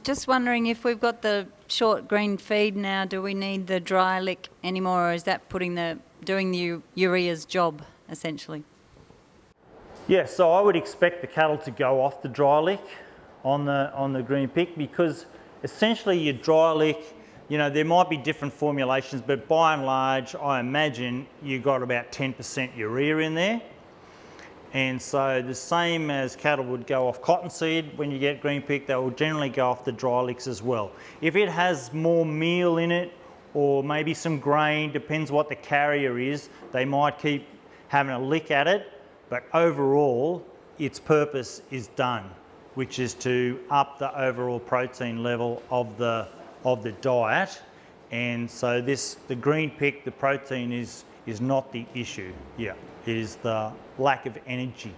Just wondering if we've got the short green feed now, do we need the dry lick anymore, or is that doing the urea's job essentially? Yes, so I would expect the cattle to go off the dry lick on the green pick, because essentially your dry lick, there might be different formulations, but by and large, I imagine you got about 10% urea in there. And so the same as cattle would go off cottonseed when you get green pick, they will generally go off the dry licks as well. If it has more meal in it, or maybe some grain, depends what the carrier is, they might keep having a lick at it, but overall its purpose is done, which is to up the overall protein level of the diet. And so the green pick, the protein is not the issue. Yeah, it is the lack of energy.